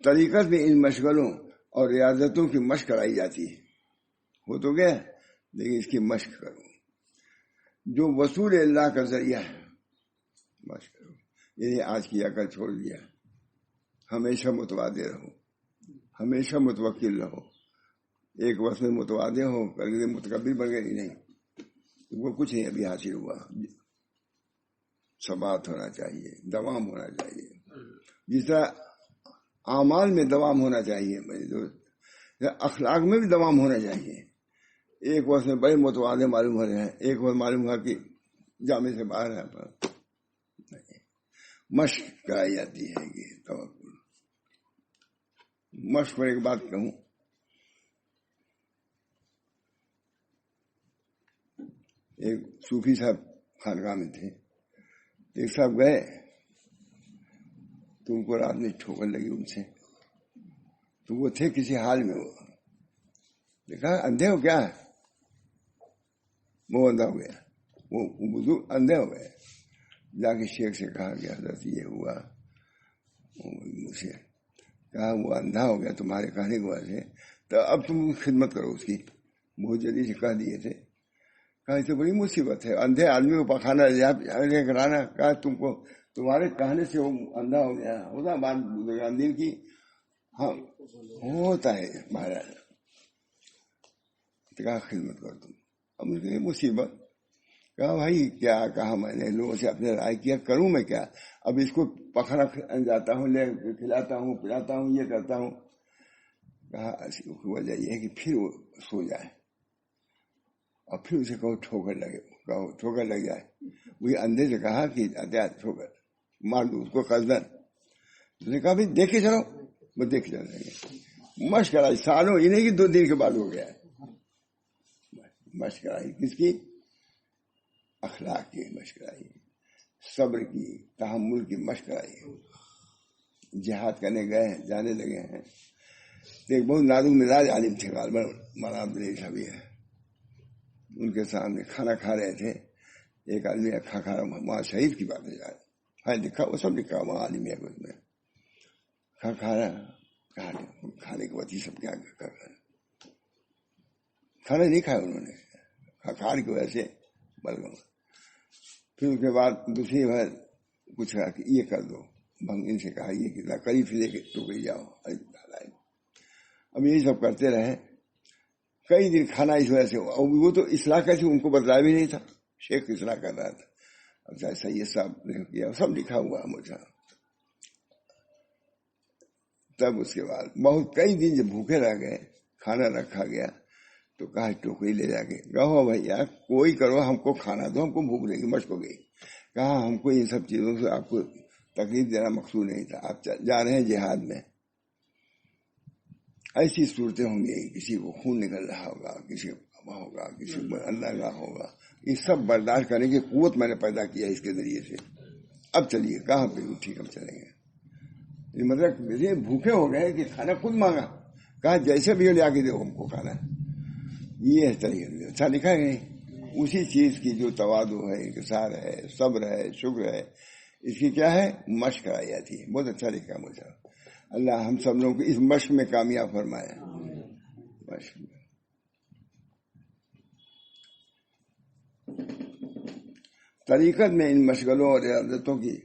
طریقت میں ان مشغلوں اور ریاضتوں کی مشق کرائی جاتی ہے. ہو تو گیا، لیکن اس کی مشق کرو جو وصول اللہ کا ذریعہ ہے. مشق کرو، یعنی آج کی عقل چھوڑ دیا، ہمیشہ متوادے رہو، ہمیشہ متوکل رہو. ایک وقت میں متوادے ہو کر متکبر بن گئے نہیں، وہ کچھ نہیں ابھی حاصل ہوا. ثبات ہونا چاہیے، دوام ہونا چاہیے. جس طرح اعمال میں دوام ہونا چاہیے، اخلاق میں بھی دوام ہونا چاہیے. ایک وقت میں بڑے متوادے معلوم ہو رہے ہیں، ایک وقت معلوم ہوا کہ جامع سے باہر ہے. پر مشق کرائی جاتی ہے. یہ توکل. مشق پر ایک بات کہوں، ایک صوفی صاحب خانقاہ میں تھے. ایک صاحب گئے تو ان کو رات میں ٹھوکر لگی ان سے. تو وہ تھے کسی حال میں، وہ دیکھا اندھے ہو کیا ہے، وہ اندھا ہو گیا. وہ بزرگ اندھے ہو گئے. جا کے شیخ سے کہا کہ حضرت یہ ہوا. مجھ سے کہا وہ اندھا ہو گیا تمہارے کہنے کی وجہ سے، تو اب تم خدمت کرو اس کی. بہت جلدی سے کہہ دیے تھے. کہا یہ تو بڑی مصیبت ہے، اندھے آدمی کو پخانا لے کرانا. کہا تم کو تمہارے کہنے سے وہ اندھا ہو گیا. ہوتا بات دن کی، ہاں ہوتا ہے مہاراج. کہا خدمت کرو تم. اب مجھے مصیبت. کہا بھائی کیا کہا میں نے لوگوں سے اپنے رائے کیا، کروں میں کیا؟ اب اس کو پکھنا جاتا ہوں، لے کھلاتا ہوں، پلاتا ہوں، یہ کرتا ہوں. کہا وجہ یہ ہے کہ پھر وہ سو جائے اور پھر اسے کہو ٹھوکر لگے، کہو ٹھوکر لگ جائے. وہی اندھے سے کہا کہ ٹھوکر مار دو اس کو قصدن. اس نے کہا بھائی دیکھے چلو. وہ دیکھ چلیں گے. مشق کرائی سالوں، یہ نہیں کہ 2 دن کے بعد ہو گیا. مشق کرائی کس کی؟ اخلاق کی مشق کرائی، صبر کی، تحمل کی مشق کرائی. جہاد کرنے گئے ہیں، جانے لگے ہیں. ایک بہت نازک مزاج عالم تھے، غالباً مولانا عبدالعزیز صاحب ہے. ان کے سامنے کھانا کھا رہے تھے. ایک آدمی کھا رہا، وہاں شہید کی بات ہے یار، ہاں لکھا وہ سب لکھا وہاں عالم ہے. اس میں کھا رہا، کھانے کے بعد یہ سب کیا کر رہے ہیں. کھانا نہیں کھایا انہوں نے، کھاڑ کی وجہ سے بل گئے. پھر اس کے بعد دوسری بار کچھ کہا کہ یہ کر دو. ان سے کہا یہ کتنا قریب لے کے ٹوکری جاؤ. اب یہی سب کرتے رہے کئی دن. کھانا اس وجہ سے اور وہ تو اصلاح کیسے ان کو بتلایا بھی نہیں تھا. شیخ اصلاح کر رہا تھا. اب سید صاحب نے کیا، سب لکھا ہوا مجھے. تب اس کے بعد بہت کئی دن جب بھوکے رہ گئے، کھانا رکھا گیا تو کہا ٹوکری لے جا کے کہو بھیا کوئی کرو، ہم کو کھانا دو، ہم کو بھوک لگی، مشق ہو گئی. کہا ہم کو ان سب چیزوں سے آپ کو تکلیف دینا مقصود نہیں تھا. آپ جا رہے ہیں جہاد میں، ایسی صورتیں ہوں گی، کسی کو خون نکل رہا ہوگا، کسی کو ہوگا، کسی کو اللہ کا ہوگا. یہ سب برداشت کرنے کی قوت میں نے پیدا کیا اس کے ذریعے سے. اب چلیے کہاں پہ ٹھیک ہم چلیں گے. مطلب بھوکے ہو گئے کہ کھانا خود مانگا. کہا جیسے بھی لے کے دو ہم کو کھانا. یہ طریقہ اچھا لکھا ہے نہیں. اسی چیز کی جو تواضع ہے، انکسار ہے، صبر ہے، شکر ہے، اس کی کیا ہے مشق کرائی جاتی ہے. بہت اچھا لکھا مجھے. اللہ ہم سب لوگوں کو اس مشق میں کامیاب فرمائے. مشق میں طریقت میں ان مشغلوں اور عادتوں کی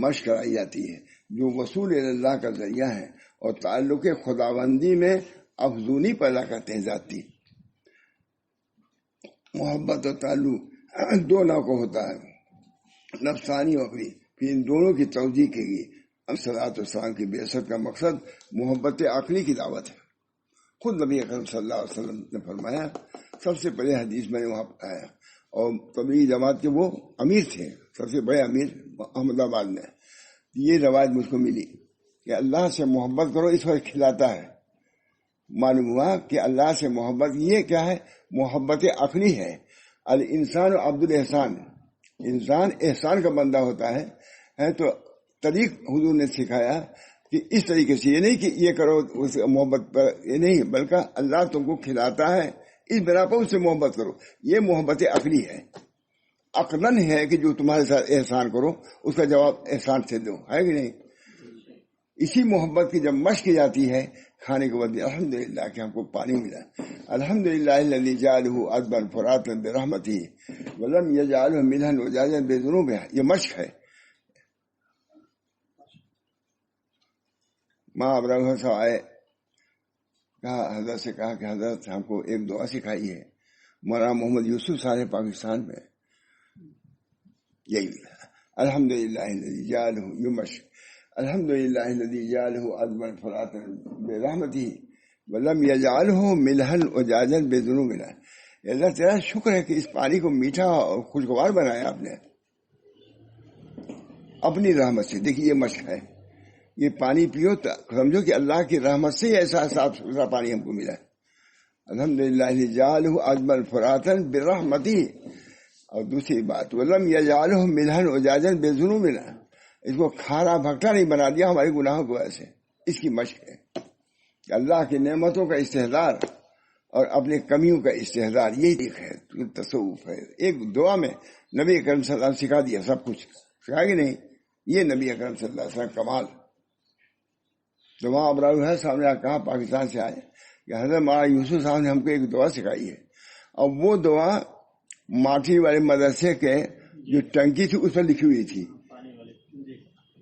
مشق کرائی جاتی ہے جو وصول اللہ کا ذریعہ ہے اور تعلق خداوندی میں افزونی پیدا کرتے ہیں. ذاتی محبت اور تعلق 2 نوع کا ہوتا ہے، نفسانی اور عقلی. پھر ان دونوں کی توجیہ کی گئی. صلاۃ والسلام کی بعثت کا مقصد محبت عقلی کی دعوت ہے. خود نبی اکرم صلی اللہ علیہ وسلم نے فرمایا، سب سے پہلے حدیث میں نے وہاں پڑھایا، اور تبلیغی جماعت کے وہ امیر تھے، سب سے بڑے امیر احمد آباد میں. یہ روایت مجھ کو ملی کہ اللہ سے محبت کرو، اس وقت کھلاتا ہے. معلوم ہوا کہ اللہ سے محبت یہ کیا ہے، محبت عقلی ہے. الانسان عبد الاحسان، انسان احسان کا بندہ ہوتا ہے. تو طریق حضور نے سکھایا کہ اس طریقے سے، یہ نہیں کہ یہ کرو اس محبت پر، یہ نہیں، بلکہ اللہ تم کو کھلاتا ہے اس بنا پر اس سے محبت کرو. یہ محبت عقلی ہے. عقلاً ہے کہ جو تمہارے ساتھ احسان کرو اس کا جواب احسان سے دو، ہے کہ نہیں؟ اسی محبت کی جب مشق کی جاتی ہے کھانے کے بعد، الحمدللہ کہ ہم کو پانی ملا، الحمدللہ الذی جعلہ عذبا فراتا برحمتہ ولم یجعلہ ملحا وجاجا بذنوبہ. یہ مشق ہے. ماں ابراہیم صاحب آئے، کہا حضرت سے، کہا کہ حضرت ہم کو ایک دعا سکھائی ہے. مولانا محمد یوسف صاحب پاکستان میں یہی الحمدللہ الذی جعلہ، یہ مشق، الحمدللہ الذی جعلہ عذبا فراتا برحمتہ ولم یجعلہ ملحا وجاجا بذنوبنا. اللہ تیرا شکر ہے کہ اس پانی کو میٹھا اور خوشگوار بنایا آپ نے اپنی رحمت سے. دیکھیے یہ مشق ہے. یہ پانی پیو تو سمجھو کہ اللہ کی رحمت سے ایسا صاف ستھرا پانی ہم کو ملا. الحمدللہ جعلہ عذبا فراتا برحمتہ. اور دوسری بات، ولم یجعلہ ملحا وجاجا بذنوبنا، اس کو کھارا بھکٹا نہیں بنا دیا ہمارے گناہوں کی وجہ سے. اس کی مشق ہے کہ اللہ کی نعمتوں کا استحضار اور اپنے کمیوں کا استحضار، یہی ہے تصوف ہے. ایک دعا میں نبی اکرم صلی اللہ علیہ وسلم سکھا دیا سب کچھ، سکھا کہ نہیں؟ یہ نبی اکرم صلی اللہ علیہ وسلم کمال. تو وہاں ابراہیم صاحب نے کہا، پاکستان سے آئے، کہ حضرت مولانا یوسف صاحب نے ہم کو ایک دعا سکھائی ہے، اور وہ دعا ماٹھی والے مدرسے کے جو ٹنکی تھی اس پر لکھی ہوئی تھی،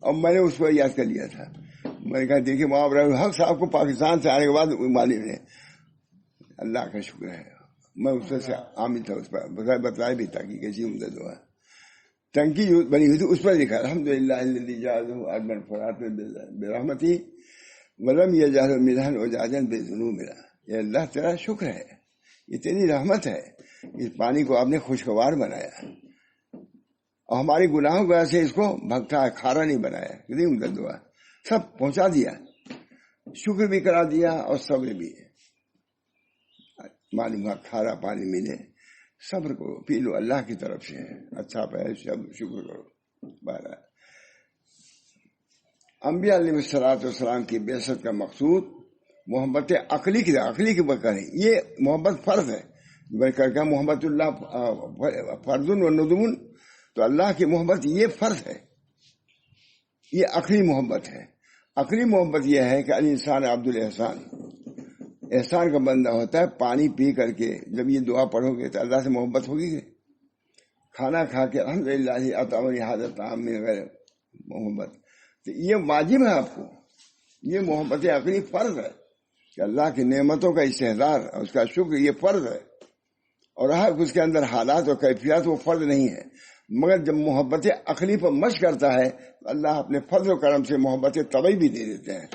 اور میں نے اس پر یاد کر لیا تھا. میں نے کہا دیکھیے مولانا ابراہیم حق صاحب کو پاکستان سے آنے کے بعد معلوم ہے. اللہ کا شکر ہے. میں اس سے عامل تھا، اس پر بتایا بھی تھا کہ کیسی عمدہ دعا. ٹنکی جو بنی ہوئی تھی اس پر لکھا الحمدللہ الذی جعلہ عذبا فراتا برحمتہ ولم یجعلہ ملحا وجاجا بذنوبنا. یہ اللہ تیرا شکر ہے، یہ تیری رحمت ہے، اس پانی کو آپ نے خوشگوار بنایا اور ہماری گناہوں کی وجہ سے اس کو بھگتا کھارا نہیں بنایا. کتنی عمدہ دعا. سب پہنچا دیا، شکر بھی کرا دیا اور صبر بھی. معلوم ہے کھارا پانی ملے، صبر کرو، پی لو، اللہ کی طرف سے ہے، اچھا پہ شکر کرو. بہرحال انبیاء علیہ السلام کی بعثت کا مقصود محبت عقلی کی بکر ہے. یہ محبت فرض ہے. محبت اللہ فرض و ندم، تو اللہ کی محبت یہ فرض ہے، یہ عقلی محبت ہے. عقلی محبت یہ ہے کہ الانسان عبد الاحسان، احسان کا بندہ ہوتا ہے. پانی پی کر کے جب یہ دعا پڑھو گے تو اللہ سے محبت ہوگی. کھانا کھا کے الحمدللہ اطعمنی ھذا الطعام من غیر محبت، تو یہ واجب ہے آپ کو. یہ محبت عقلی فرض ہے کہ اللہ کی نعمتوں کا استحضار اور اس کا شکر یہ فرض ہے. اور اس کے اندر حالات اور کیفیات وہ فرض نہیں ہے. مگر جب محبت عقلی پر مشق کرتا ہے تو اللہ اپنے فضل و کرم سے محبت طبعی بھی دے دیتے ہیں.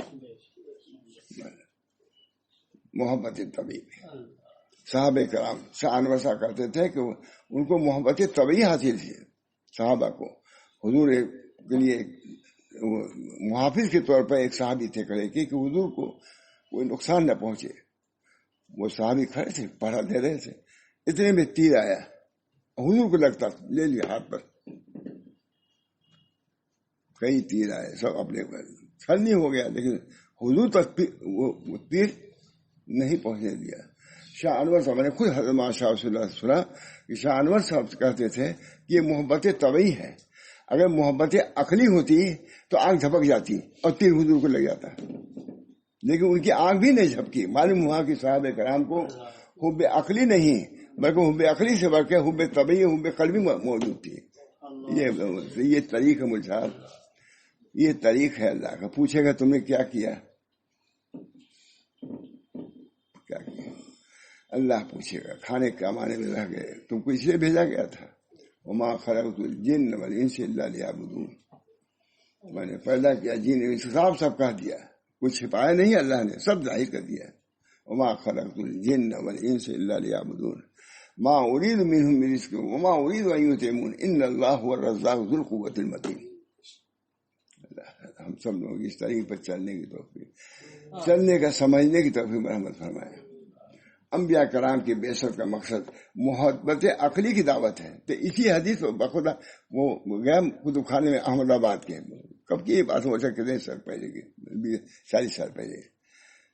محبت طبعی. صحابہ کرام شان وسا کرتے تھے کہ ان کو محبت طبعی حاصل تھی. صحابہ کو حضور کے لیے محافظ کے طور پر ایک صحابی تھے کھڑے کہ حضور کو کوئی نقصان نہ پہنچے. وہ صحابی کھڑے تھے، پہرا دے رہے تھے. اتنے میں تیر آیا، حضور کو لگتا، لے لیا ہاتھ پر. کئی تیر آئے، سب اپنے چھلنی ہو گیا، لیکن حضور تک وہ تیر نہیں پہنچنے دیا. شاہ انور صاحب نے خود حضرت شاہ رسول اللہ سنا کہ شاہ انور صاحب کہتے تھے کہ یہ محبت طبعی ہے. اگر محبت عقلی ہوتی تو آنکھ جھپک جاتی اور تیر حضور کو لگ جاتا، لیکن ان کی آنکھ بھی نہیں جھپکی. معلوم ہوا کہ صحابہ کرام کو حب عقلی نہیں بلکہ حب عقلی سے بڑھ کے حب طبعی، حب قلبی موجود تھی. یہ طریق ہے مجھے، یہ طریق ہے اللہ کا. پوچھے گا تم نے کیا کیا، کیا کیا؟ اللہ پوچھے گا. کھانے کمانے میں رہ گئے، تم کو اس لیے بھیجا گیا تھا. وما خلقت الجن والانس الا ليعبدون. میں نے پیدا کیا جن انس، سب کہہ دیا، کچھ چھپایا نہیں اللہ نے، سب ظاہر کر دیا. وما خلقت الجن والانس الا ليعبدون ما اريد منهم من رزق وما اريد ان يطعمون ان الله هو الرزاق ذو القوة المتين. ہم سب لوگ اس طریقے پر چلنے کی توفیق، چلنے کا سمجھنے کی توفیق رحمت فرمائے. انبیاء کرام کی بعثت کا مقصد محبت عقلی کی دعوت ہے. تو اسی حدیث بخدا وہ گئے کتب خانے میں احمد آباد کے کب کی یہ بات ہو سکتے کتنے سال پہلے کی، 40 سال پہلے.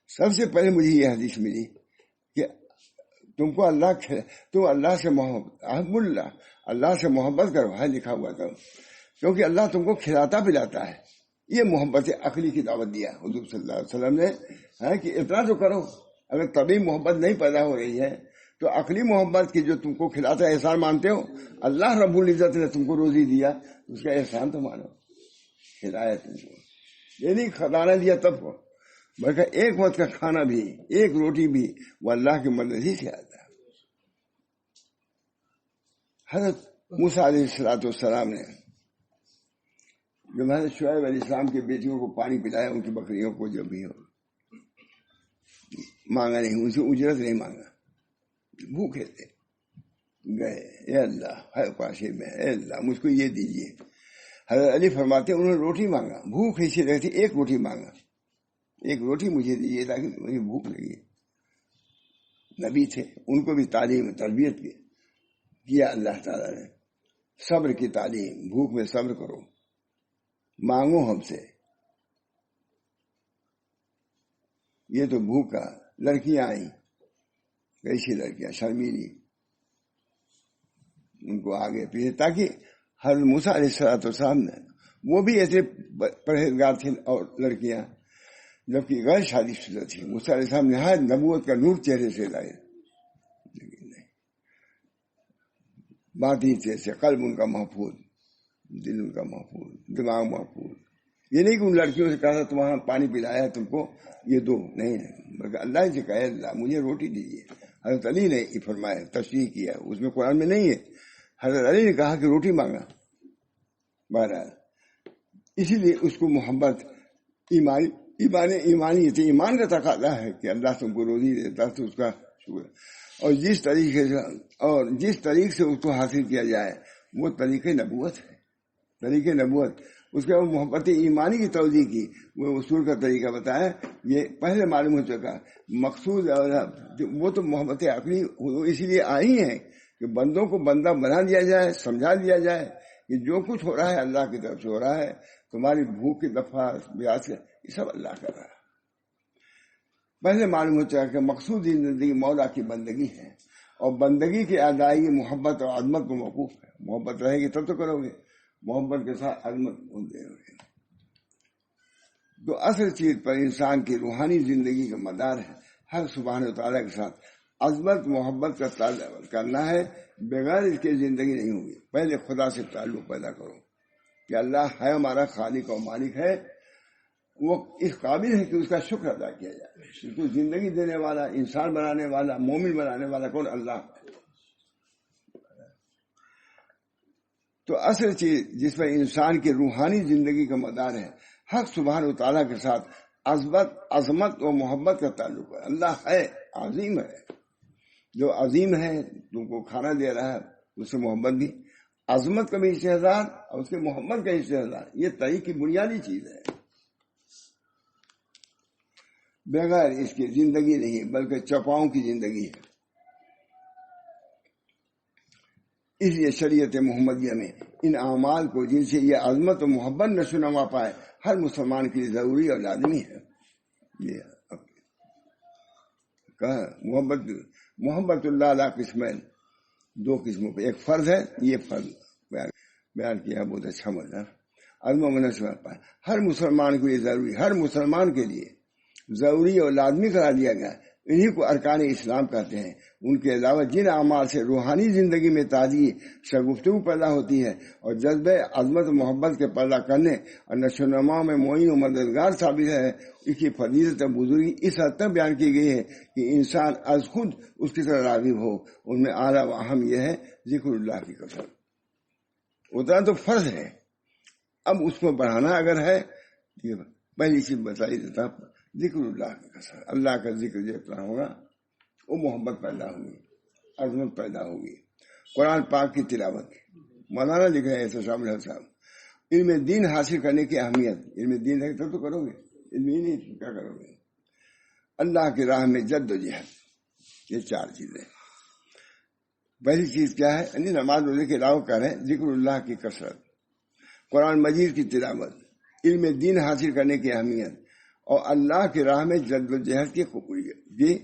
سب سے پہلے مجھے یہ حدیث ملی کہ تم کو تم اللہ سے محبت، اللہ سے محبت کرو ہے، لکھا ہوا تھا، کیونکہ اللہ تم کو کھلاتا پلاتا ہے. یہ محبت عقلی کی دعوت دیا حضور صلی اللہ علیہ وسلم نے، ہے کہ اتنا تو کرو. اگر طبی محبت نہیں پیدا ہو رہی ہے تو عقلی محبت کی جو تم کو کھلاتا ہے احسان مانتے ہو. اللہ رب العزت نے تم کو روزی دیا، اس کا احسان تو مانو، کھلایا تم کو. یہ نہیں کھلانا دیا تب ہو، بلکہ ایک وقت کا کھانا بھی، ایک روٹی بھی، وہ اللہ کی مدد ہی سے آتا ہے. حضرت موسیٰ علیہ السلام نے جب حضرت شعیب علیہ السلام کی بیٹیوں کو پانی پلایا، ان کی بکریوں کو جو بھی ہو، مانگا نہیں، ان سے اجرت نہیں مانگا، بھوکے تھے، گئے، اے اللہ ہے پاشے میں، اے اللہ مجھ کو یہ دیجیے. حضرت علی فرماتے انہوں نے روٹی مانگا، بھوک ایسی رہتی، ایک روٹی مانگا، ایک روٹی مجھے دیجیے تاکہ مجھے بھوک لگی. نبی تھے، ان کو بھی تعلیم تربیت کیا اللہ تعالیٰ نے، صبر کی تعلیم، بھوک میں صبر کرو، مانگو ہم سے. یہ تو بھوکا. لڑکیاں آئیں، کیسی لڑکیاں شرمیلی، ان کو آگے پیچھے، تاکہ حضرت موسیٰ علیہ السلام نے، وہ بھی ایسے پرہیزگار تھے، اور لڑکیاں جبکہ غیر شادی شدہ تھی. موسیٰ علیہ السلام نہایت نبوت کا نور چہرے سے لائے، لیکن نہیں، باطنی چہرے سے. قلب ان کا محفوظ، دل ان کا محفوظ، دماغ محفوظ. یہ نہیں کہ ان لڑکیوں سے کہا تھا تمہارا پانی پلایا تم کو یہ دو، نہیں، بلکہ اللہ سے کہا اللہ مجھے روٹی دیجیے. حضرت علی نے یہ فرمایا، تشریح کیا، اس میں قرآن میں نہیں ہے. حضرت علی نے کہا کہ روٹی مانگا. بہرحال اسی لیے اس کو محبت ایمانی تھی، ایمان کا تقاضا ہے کہ اللہ تم کو روزی دیتا تو اس کا شکر. اور جس طریقے سے اس کو حاصل کیا جائے وہ طریقے نبوت ہے. طریقے نبوت، اس کے بعد محبت ایمانی کی توجیہ کی، وہ اصول کا طریقہ بتایا. یہ پہلے معلوم ہو چکا. مقصود وہ تو محبت عقلی اسی لیے آئی ہے کہ بندوں کو بندہ بنا دیا جائے، سمجھا دیا جائے کہ جو کچھ ہو رہا ہے اللہ کی طرف سے ہو رہا ہے. تمہاری بھوک کی دفعہ بیاس یہ سب اللہ کر رہا ہے. پہلے معلوم ہو چکا کہ مقصود زندگی مولا کی بندگی ہے، اور بندگی کی ادائیگی محبت اور عظمت کو موقوف ہے. محبت رہے گی تب تو کرو گے، محبت کے ساتھ عظمت دے گے. تو اصل چیز پر انسان کی روحانی زندگی کا مدار ہے. ہر سبحانہ وتعالیٰ کے ساتھ عظمت محبت کا تعلق کرنا ہے، بغیر اس کے زندگی نہیں ہوگی. پہلے خدا سے تعلق پیدا کرو کہ اللہ ہے ہمارا خالق اور مالک ہے، وہ اس قابل ہے کہ اس کا شکر ادا کیا جائے. اس کو زندگی دینے والا، انسان بنانے والا، مومن بنانے والا کون؟ اللہ. تو اصل چیز جس پر انسان کی روحانی زندگی کا مدار ہے، حق سبحانہ وتعالیٰ کے ساتھ عظمت و محبت کا تعلق ہے. اللہ ہے، عظیم ہے. جو عظیم ہے تم کو کھانا دے رہا ہے، اس سے محبت بھی، عظمت کا بھی استحضار اور اس کے محبت کا استحضار. یہ طریق کی بنیادی چیز ہے. بغیر اس کی زندگی نہیں، بلکہ چپاؤں کی زندگی ہے. اس لیے شریعت محمدیہ میں ان اعمال کو جن سے یہ عظمت و محبت نشو نما پائے، ہر مسلمان کے لیے ضروری اور لازمی ہے. یہ محبت اللہ علیہ قسمین، دو قسموں پہ. ایک فرض ہے، یہ فرض بیان کیا بہت اچھا مزہ. عظم و نشو نما پائے ہر مسلمان کے لیے ضروری، ہر مسلمان کے لیے ضروری اور لازمی قرار دیا گیا. انہی کو ارکان اسلام کہتے ہیں. ان کے علاوہ جن اعمال سے روحانی زندگی میں تازگی، شگفتگو پیدا ہوتی ہے اور جذبہ عظمت و محبت کے پیدا کرنے اور نشو و نما میں معین و مددگار ثابت ہے، اس کی فضیلت و بزرگی اس حد تک بیان کی گئی ہے کہ انسان از خود اس کی طرح راغب ہو. ان میں اعلیٰ و اہم یہ ہے ذکر اللہ کی کثرت. اتنا تو فرض ہے، اب اس کو بڑھانا اگر ہے، یہ پہلی چیز بتائی دیتا، ذکر اللہ کی کثرت. اللہ کا ذکر جتنا ہوگا وہ محبت پیدا ہوگی، عظمت پیدا ہوگی. قرآن پاک کی تلاوت، مولانا لکھ رہے ہیں شامل صاحب، علم دین حاصل کرنے کی اہمیت. علم دین ہے تب تو کرو گے، علم ہی نہیں کیا کرو گے. اللہ کی راہ میں جد و جہد، یہ چار چیزیں. پہلی چیز کیا ہے؟ نماز روزے کے علاوہ کر رہے ہیں ذکر اللہ کی کثرت، قرآن مجید کی تلاوت، علم دین حاصل کرنے کی اہمیت اور اللہ کی راہ میں جد و جہد کی قبولیت، یہ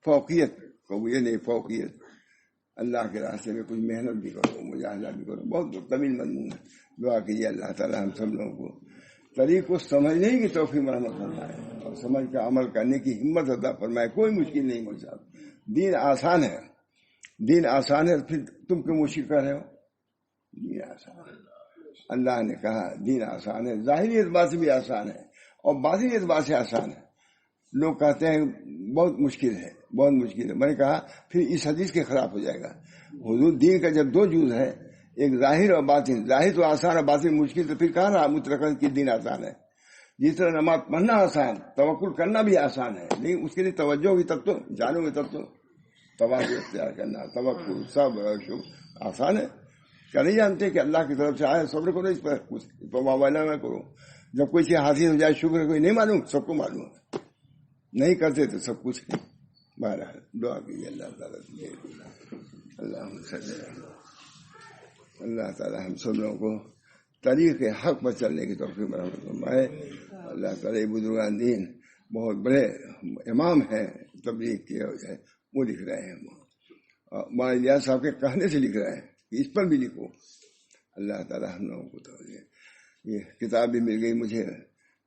فوقیت، قبولیت نہیں فوقیت، اللہ کے راستے میں کچھ محنت بھی کرو، مجاہدہ بھی کرو، بہت طویل مضمون ہے. دعا کیجیے اللہ تعالیٰ ہم سب لوگوں کو طریق کو سمجھنے کی توفیق مرحمت فرمائے اور سمجھ کا عمل کرنے کی ہمت عطا فرمائے. کوئی مشکل نہیں مجھ صاحب، دین آسان ہے، دین آسان ہے، پھر تم کیوں مشکل کر رہے ہو؟ دین آسان ہے، اللہ نے کہا دین آسان ہے، ظاہری اعتبار سے بھی آسان ہے اور باطنی اعتبار سے آسان ہے. لوگ کہتے ہیں بہت مشکل ہے، بہت مشکل ہے. میں نے کہا پھر اس حدیث کے خلاف ہو جائے گا. حضور دین کا جب دو جز ہے، ایک ظاہر اور باطن، ظاہر تو آسان ہے، باطن مشکل، تو پھر کہاں رہا مطلقاً کہ دین آسان ہے؟ جس طرح نماز پڑھنا آسان، توکل کرنا بھی آسان ہے، لیکن اس کے لیے توجہ ہوگی تب تو، جانو گے تب تو. توازن اختیار کرنا، توکل، صبر، شکر آسان ہے. کیا نہیں جانتے کہ اللہ کی طرف سے آئے؟ صبر کرو، اس پر کچھ موبائل میں کرو. جب کوئی چیز حاصل ہو جائے شکر کوئی نہیں معلوم، سب کو معلوم ہے. نہیں کرتے تو سب کچھ ہے. بہرحال دعا کیجیے اللہ تعالیٰ سے، اللہ تعالیٰ ہم سب لوگوں کو طریق حق پر چلنے کی توفیق مرحمت فرمائے. اللہ تعالیٰ بزرگان دین بہت بڑے امام ہیں تبلیغ کے، وہ لکھ رہے ہیں، مولانا الیاس صاحب کے کہنے سے لکھ رہے ہیں کہ اس پر بھی لکھو. اللہ تعالیٰ ہم لوگوں کو توجہ. یہ کتاب بھی مل گئی مجھے،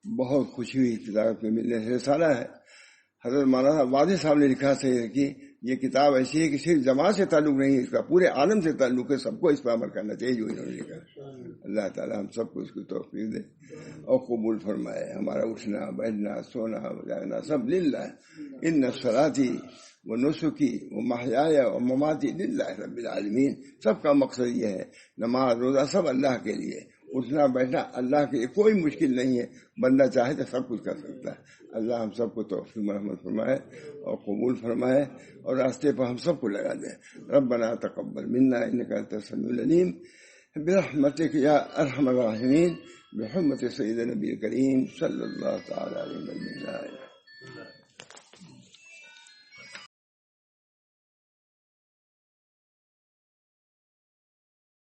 بہت خوشی ہوئی کتاب کے ملنے سے. رسالہ ہے، حضرت مولانا واضح صاحب نے لکھا سے کہ یہ کتاب ایسی ہے کہ صرف جماعت سے تعلق نہیں ہے، اس کا پورے عالم سے تعلق ہے، سب کو اس پر عمل کرنا چاہیے جو انہوں نے لکھا. اللہ تعالیٰ ہم سب کو اس کی توفیق دے اور قبول فرمائے. ہمارا اٹھنا بیٹھنا سونا جاگنا سب للہ. ان صلاتی و نسکی و محیای و مماتی للہ رب العالمین. سب کا مقصد یہ ہے، نماز روزہ سب اللہ کے لیے، اٹھنا بیٹھنا اللہ کے لیے. کوئی مشکل نہیں ہے، بندہ چاہے تو سب کچھ کر سکتا ہے. اللہ ہم سب کو توفیق مرحمت فرمائے اور قبول فرمائے اور راستے پر ہم سب کو لگا دے. ربنا تقبل منا انک انت السمیع العلیم برحمتک یا ارحم الراحمین بحرمت سید نبی کریم صلی اللہ تعالی علیہ وسلم.